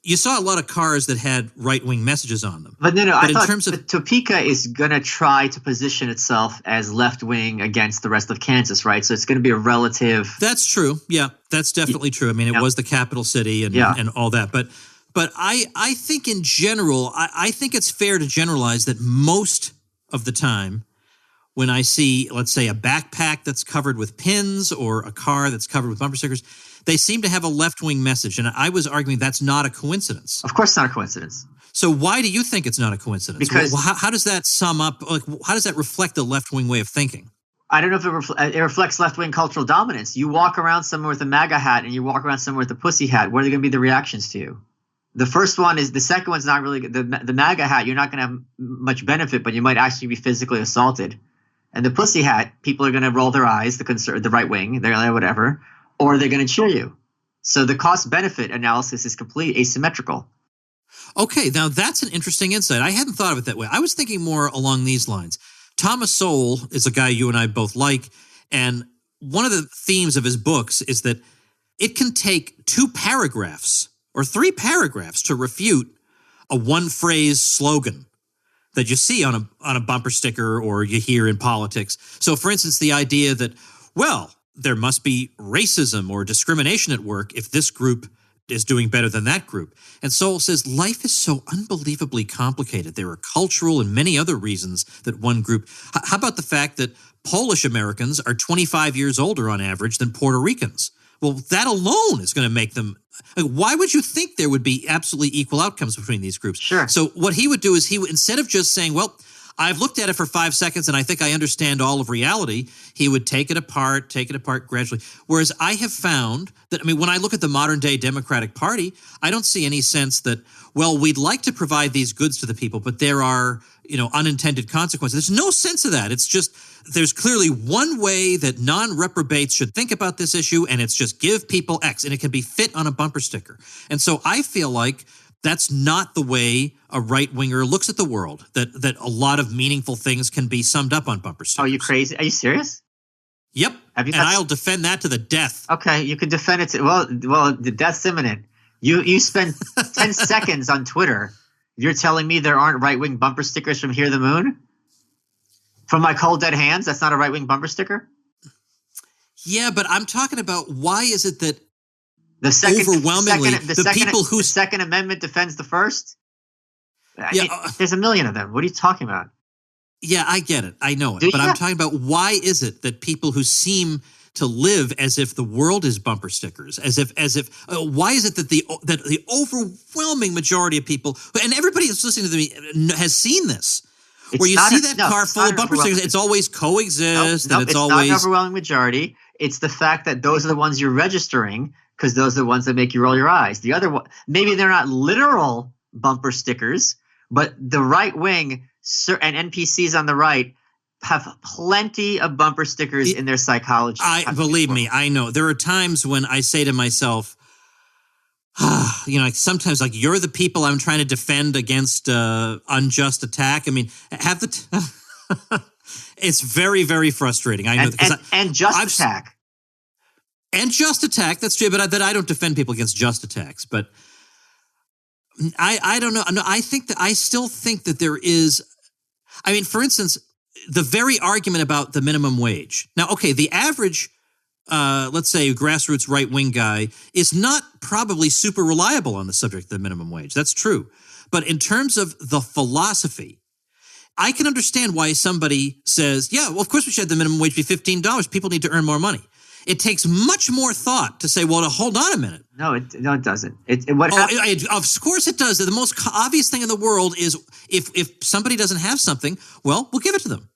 You saw a lot of cars that had right-wing messages on them. But I thought Topeka is going to try to position itself as left-wing against the rest of Kansas, right? So it's going to be a relative. That's true. Yeah, that's definitely true. I mean, it was the capital city and all that. But I think in general, I think it's fair to generalize that most of the time, when I see, let's say, a backpack that's covered with pins or a car that's covered with bumper stickers, they seem to have a left-wing message. And I was arguing that's not a coincidence. Of course it's not a coincidence. So why do you think it's not a coincidence? Because how does that sum up? Like, how does that reflect a left-wing way of thinking? I don't know if it reflects left-wing cultural dominance. You walk around somewhere with a MAGA hat and you walk around somewhere with a pussy hat. What are going to be the reactions to you? The second one's not really good. The MAGA hat, you're not going to have much benefit, but you might actually be physically assaulted. And the pussy hat, people are going to roll their eyes, the right wing, they're like whatever, or they're going to cheer you. So the cost-benefit analysis is completely asymmetrical. Okay, now that's an interesting insight. I hadn't thought of it that way. I was thinking more along these lines. Thomas Sowell is a guy you and I both like, and one of the themes of his books is that it can take 2 paragraphs or 3 paragraphs to refute a one-phrase slogan that you see on a bumper sticker or you hear in politics. So, for instance, the idea that, well, there must be racism or discrimination at work if this group is doing better than that group. And Sowell says life is so unbelievably complicated. There are cultural and many other reasons that one group. How about the fact that Polish Americans are 25 years older on average than Puerto Ricans? Well, that alone is going to make them. Why would you think there would be absolutely equal outcomes between these groups? Sure. So what he would do is instead of just saying, well, I've looked at it for 5 seconds and I think I understand all of reality, he would take it apart gradually. Whereas I have found that, when I look at the modern day Democratic Party, I don't see any sense that, well, we'd like to provide these goods to the people, but there are, unintended consequences. There's no sense of that. It's just, there's clearly one way that non-reprobates should think about this issue, and it's just give people X, and it can be fit on a bumper sticker. And so I feel like that's not the way a right-winger looks at the world, that a lot of meaningful things can be summed up on bumper stickers. Oh, you crazy? Are you serious? Yep. I'll defend that to the death. Okay, you can defend it. Well, the death's imminent. You spend 10 seconds on Twitter. You're telling me there aren't right-wing bumper stickers from Hear the Moon? From My Cold Dead Hands? That's not a right-wing bumper sticker? Yeah, but I'm talking about why is it that the Second Amendment defends the First? There's a million of them. What are you talking about? Yeah, I get it. I know it. But I'm talking about why is it that people who seem to live as if the world is bumper stickers, why is it that the overwhelming majority of people, and everybody that's listening to me has seen this, where you see that car it's full not of bumper stickers, it's always coexist, Nope, and it's not always an overwhelming majority. It's the fact that those are the ones you're registering because those are the ones that make you roll your eyes. The other one, maybe they're not literal bumper stickers, but the right wing and NPCs on the right have plenty of bumper stickers in their psychology. Believe me, I know. There are times when I say to myself, like sometimes like you're the people I'm trying to defend against unjust attack. I mean, it's very, very frustrating. I know and just attack. And just attack, that's true, but I don't defend people against just attacks. But I don't know. No, I still think that there is, I mean, for instance, the very argument about the minimum wage. Now, okay, the average, let's say, grassroots right-wing guy is not probably super reliable on the subject of the minimum wage. That's true. But in terms of the philosophy, I can understand why somebody says, yeah, well, of course we should have the minimum wage be $15. People need to earn more money. It takes much more thought to say, well, hold on a minute. No, it doesn't. Of course it does. The most obvious thing in the world is if somebody doesn't have something, well, we'll give it to them.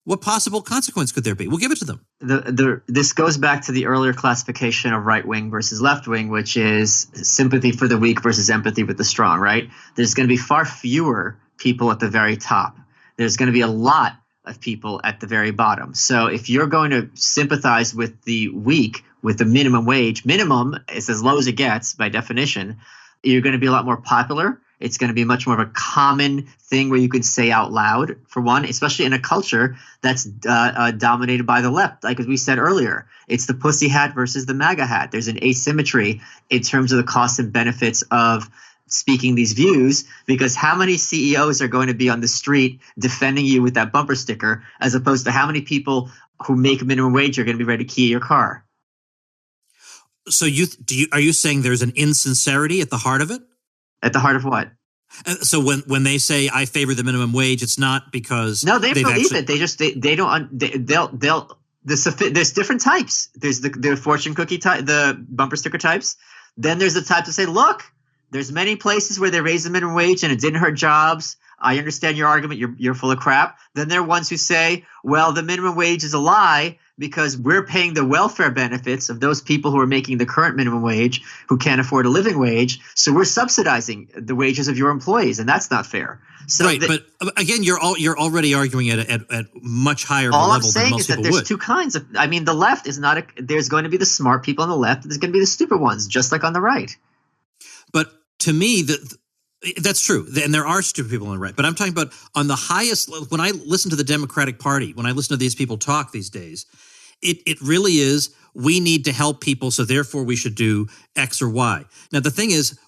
What possible consequence could there be? We'll give it to them. This goes back to the earlier classification of right wing versus left wing, which is sympathy for the weak versus empathy with the strong, right? There's going to be far fewer people at the very top. There's going to be a lot of people at the very bottom. So if you're going to sympathize with the weak with the minimum wage, minimum is as low as it gets by definition, you're going to be a lot more popular. It's going to be much more of a common thing where you can say out loud, for one, especially in a culture that's dominated by the left. Like as we said earlier, it's the pussy hat versus the MAGA hat. There's an asymmetry in terms of the costs and benefits of speaking these views, because how many CEOs are going to be on the street defending you with that bumper sticker as opposed to how many people who make minimum wage are going to be ready to key your car? So are you saying there's an insincerity at the heart of it? At the heart of what? So when they say I favor the minimum wage, it's not because no, they believe it. They don't. There's different types. There's the fortune cookie type, the bumper sticker types. Then there's the type to say, look, there's many places where they raise the minimum wage and it didn't hurt jobs. I understand your argument. You're full of crap. Then there are ones who say, well, the minimum wage is a lie because we're paying the welfare benefits of those people who are making the current minimum wage who can't afford a living wage. So we're subsidizing the wages of your employees, and that's not fair. So right, but again, you're already arguing at much higher all level I'm saying than most is that people there's would. two kinds of. I mean, the left is not. There's going to be the smart people on the left, and there's going to be the stupid ones, just like on the right. But to me, that's true, and there are stupid people on the right. But I'm talking about on the highest. When I listen to the Democratic Party, when I listen to these people talk these days, it really is. We need to help people, so therefore we should do X or Y. Now the thing is,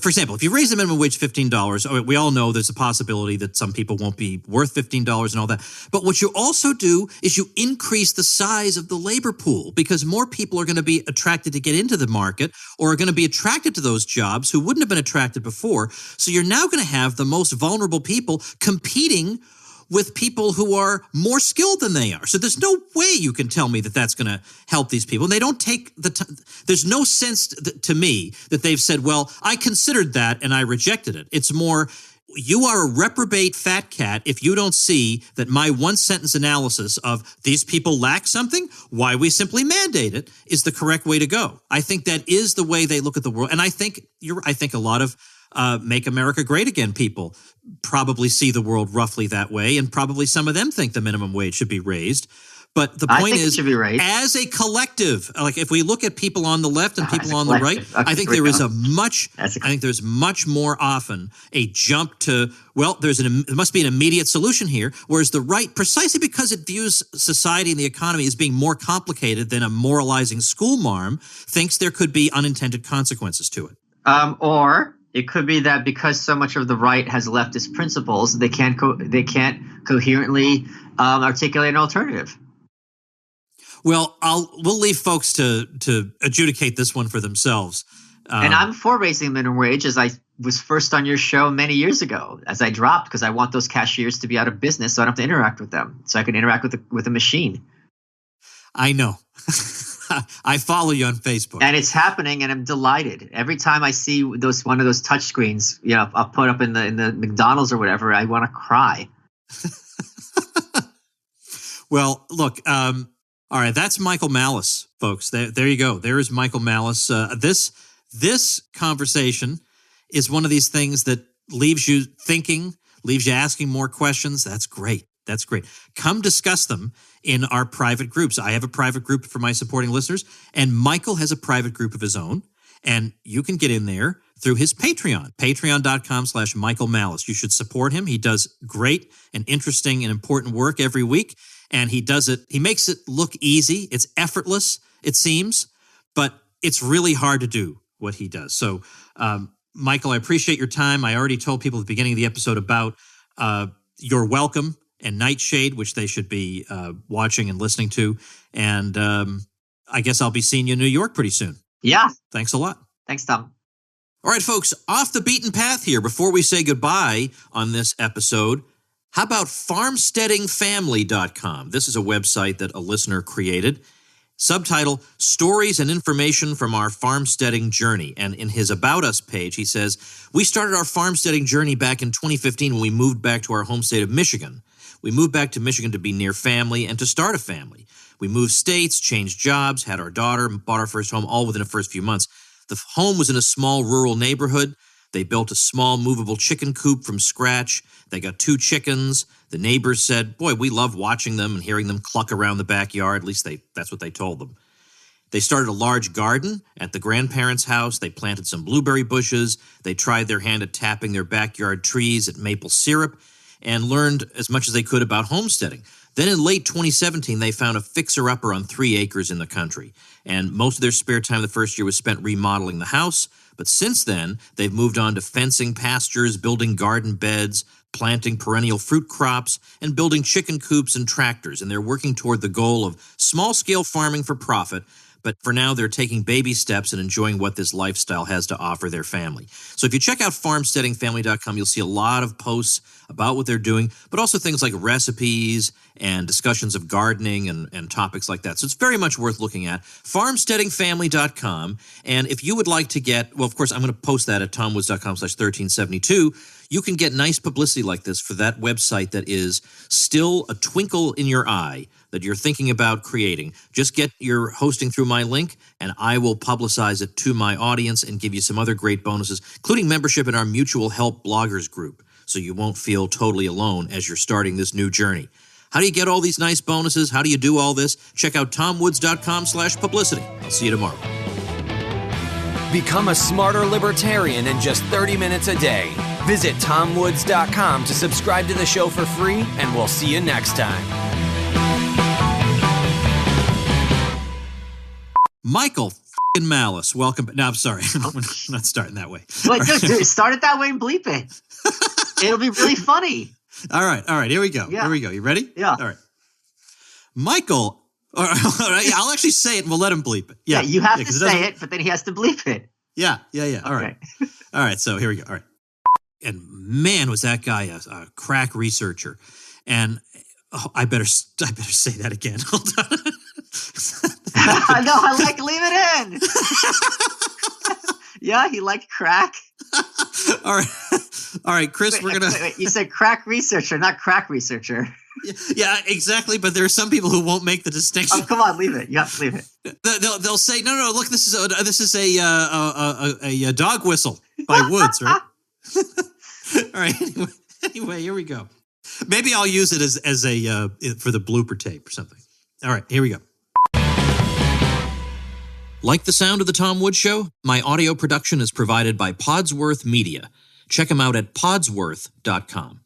for example, if you raise the minimum wage $15, we all know there's a possibility that some people won't be worth $15 and all that. But what you also do is you increase the size of the labor pool because more people are going to be attracted to get into the market or are going to be attracted to those jobs who wouldn't have been attracted before. So you're now going to have the most vulnerable people competing with people who are more skilled than they are. So there's no way you can tell me that that's going to help these people. And they don't take the time. There's no sense to me that they've said, well, I considered that and I rejected it. It's more, you are a reprobate fat cat if you don't see that my one-sentence analysis of these people lack something, why we simply mandate it, is the correct way to go. I think that is the way they look at the world. And I think a lot of Make America Great Again people probably see the world roughly that way, and probably some of them think the minimum wage should be raised. But the point is, as a collective, like if we look at people on the left and people on the right, I think there is I think there's much more often a jump to, well, there must be an immediate solution here, whereas the right, precisely because it views society and the economy as being more complicated than a moralizing school marm, thinks there could be unintended consequences to it. Or it could be that because so much of the right has leftist principles, they can't coherently articulate an alternative. Well, we'll leave folks to adjudicate this one for themselves. And I'm for raising minimum wage, as I was first on your show many years ago, as I dropped, because I want those cashiers to be out of business so I don't have to interact with them, so I can interact with a machine. I know. I follow you on Facebook. And it's happening, and I'm delighted. Every time I see one of those touch screens, I'll put up in the McDonald's or whatever, I want to cry. Well, look, all right, that's Michael Malice, folks. There you go. There is Michael Malice. This conversation is one of these things that leaves you thinking, leaves you asking more questions. That's great. That's great. Come discuss them in our private groups. I have a private group for my supporting listeners, and Michael has a private group of his own, and you can get in there through his Patreon, patreon.com/Michael Malice. You should support him. He does great and interesting and important work every week. And he makes it look easy. It's effortless, it seems, but it's really hard to do what he does. So, Michael, I appreciate your time. I already told people at the beginning of the episode about You're Welcome and Nightshade, which they should be watching and listening to. And I guess I'll be seeing you in New York pretty soon. Yeah. Thanks a lot. Thanks, Tom. All right, folks, off the beaten path here. Before we say goodbye on this episode, how about farmsteadingfamily.com? This is a website that a listener created. Subtitle, Stories and Information from Our Farmsteading Journey. And in his About Us page, he says, we started our farmsteading journey back in 2015 when we moved back to our home state of Michigan. We moved back to Michigan to be near family and to start a family. We moved states, changed jobs, had our daughter, bought our first home, all within the first few months. The home was in a small rural neighborhood. They built a small movable chicken coop from scratch. They got 2 chickens. The neighbors said, boy, we love watching them and hearing them cluck around the backyard. At least that's what they told them. They started a large garden at the grandparents' house. They planted some blueberry bushes. They tried their hand at tapping their backyard trees at maple syrup and learned as much as they could about homesteading. Then in late 2017, they found a fixer-upper on 3 acres in the country. And most of their spare time the first year was spent remodeling the house. But since then, they've moved on to fencing pastures, building garden beds, planting perennial fruit crops, and building chicken coops and tractors. And they're working toward the goal of small-scale farming for profit. But for now, they're taking baby steps and enjoying what this lifestyle has to offer their family. So if you check out farmsteadingfamily.com, you'll see a lot of posts about what they're doing, but also things like recipes and discussions of gardening and topics like that. So it's very much worth looking at. Farmsteadingfamily.com. And if you would like to get, well, of course, I'm going to post that at tomwoods.com/1372. You can get nice publicity like this for that website that is still a twinkle in your eye that you're thinking about creating. Just get your hosting through my link, and I will publicize it to my audience and give you some other great bonuses, including membership in our Mutual Help Bloggers group, so you won't feel totally alone as you're starting this new journey. How do you get all these nice bonuses? How do you do all this? Check out tomwoods.com/publicity. I'll see you tomorrow. Become a smarter libertarian in just 30 minutes a day. Visit tomwoods.com to subscribe to the show for free, and we'll see you next time. Michael f***ing Malice, welcome. No, I'm sorry. I'm not starting that way. Wait, dude, start it that way and bleep it. It'll be really funny. All right. Here we go. Yeah. Here we go. You ready? Yeah. All right. Michael, all right, I'll actually say it and we'll let him bleep it. Yeah, you have to say it, but then he has to bleep it. Yeah. All right. All right, so here we go. All right. And man, was that guy a crack researcher. And I better say that again. Hold on. No, I like leave it in. Yeah, he liked crack. All right, Chris, we're gonna. Wait, you said crack researcher, not crack researcher. Yeah, exactly. But there are some people who won't make the distinction. Oh, come on, leave it. Yeah, leave it. They'll say, no. Look, this is a dog whistle by Woods, right? All right. Anyway, here we go. Maybe I'll use it as a for the blooper tape or something. All right, here we go. Like the sound of the Tom Woods Show? My audio production is provided by Podsworth Media. Check them out at podsworth.com.